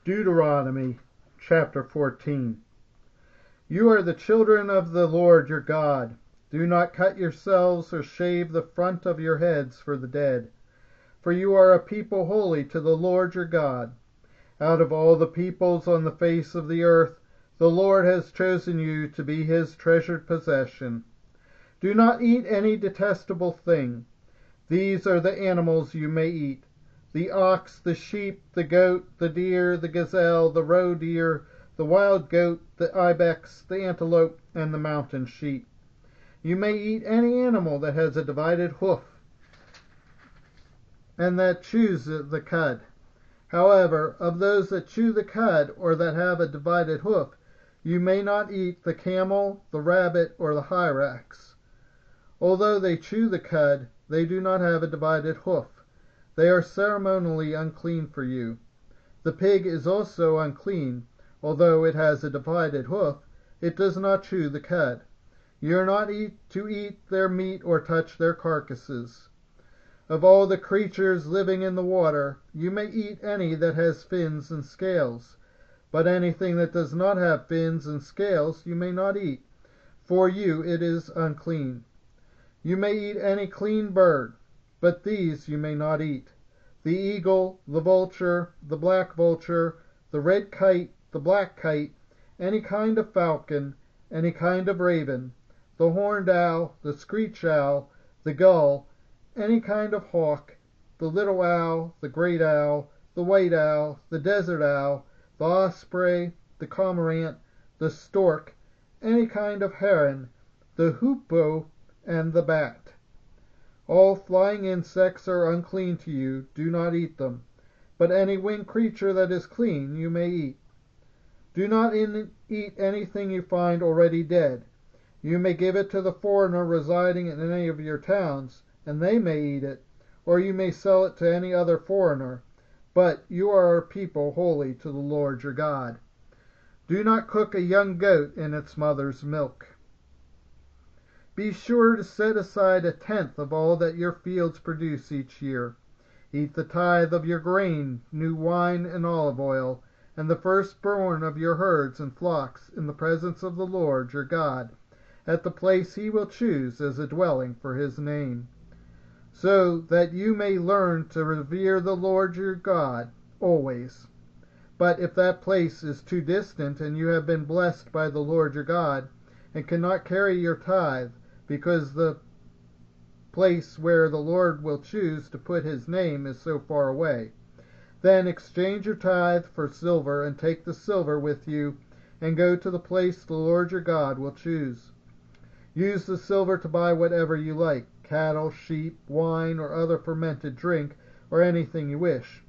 Deuteronomy Chapter 14. You are the children of the Lord your God. Do not cut yourselves or shave the front of your heads for the dead, for you are a people holy to the Lord your God. Out of all the peoples on the face of the earth, the Lord has chosen you to be his treasured possession. Do not eat any detestable thing. These are the animals you may eat: the ox, the sheep, the goat, the deer, the gazelle, the roe deer, the wild goat, the ibex, the antelope, and the mountain sheep. You may eat any animal that has a divided hoof, and that chews the cud. However, of those that chew the cud, or that have a divided hoof, you may not eat the camel, the rabbit, or the hyrax. Although they chew the cud, they do not have a divided hoof. They are ceremonially unclean for you. The pig is also unclean. Although it has a divided hoof, it does not chew the cud. You are not to eat their meat or touch their carcasses. Of all the creatures living in the water, you may eat any that has fins and scales, but anything that does not have fins and scales you may not eat. For you it is unclean. You may eat any clean bird, but these you may not eat: the eagle, the vulture, the black vulture, the red kite, the black kite, any kind of falcon, any kind of raven, the horned owl, the screech owl, the gull, any kind of hawk, the little owl, the great owl, the white owl, the desert owl, the osprey, the cormorant, the stork, any kind of heron, the hoopoe, and the bat. All flying insects are unclean to you. Do not eat them. But any winged creature that is clean you may eat. Do not eat anything you find already dead. You may give it to the foreigner residing in any of your towns, and they may eat it, or you may sell it to any other foreigner. But you are a people holy to the Lord your God. Do not cook a young goat in its mother's milk. Be sure to set aside 1/10 of all that your fields produce each year. Eat the tithe of your grain, new wine, and olive oil, and the firstborn of your herds and flocks in the presence of the Lord your God, at the place he will choose as a dwelling for his name, so that you may learn to revere the Lord your God always. But if that place is too distant, and you have been blessed by the Lord your God, and cannot carry your tithe, because the place where the Lord will choose to put his name is so far away, then exchange your tithe for silver, and take the silver with you, and go to the place the Lord your God will choose. Use the silver to buy whatever you like: cattle, sheep, wine, or other fermented drink, or anything you wish.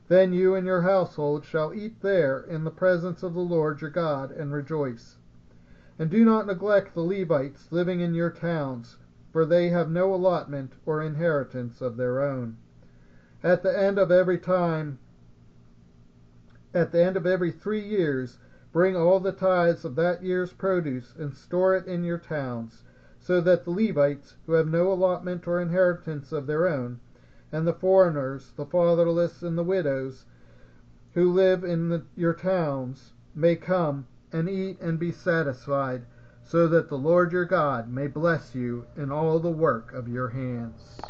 Then you and your household shall eat there in the presence of the Lord your God, and rejoice. And do not neglect the Levites living in your towns, for they have no allotment or inheritance of their own. At the end of every 3 years, bring all the tithes of that year's produce and store it in your towns, so that the Levites, who have no allotment or inheritance of their own, and the foreigners, the fatherless, and the widows who live in your towns may come and eat and be satisfied, so that the Lord your God may bless you in all the work of your hands.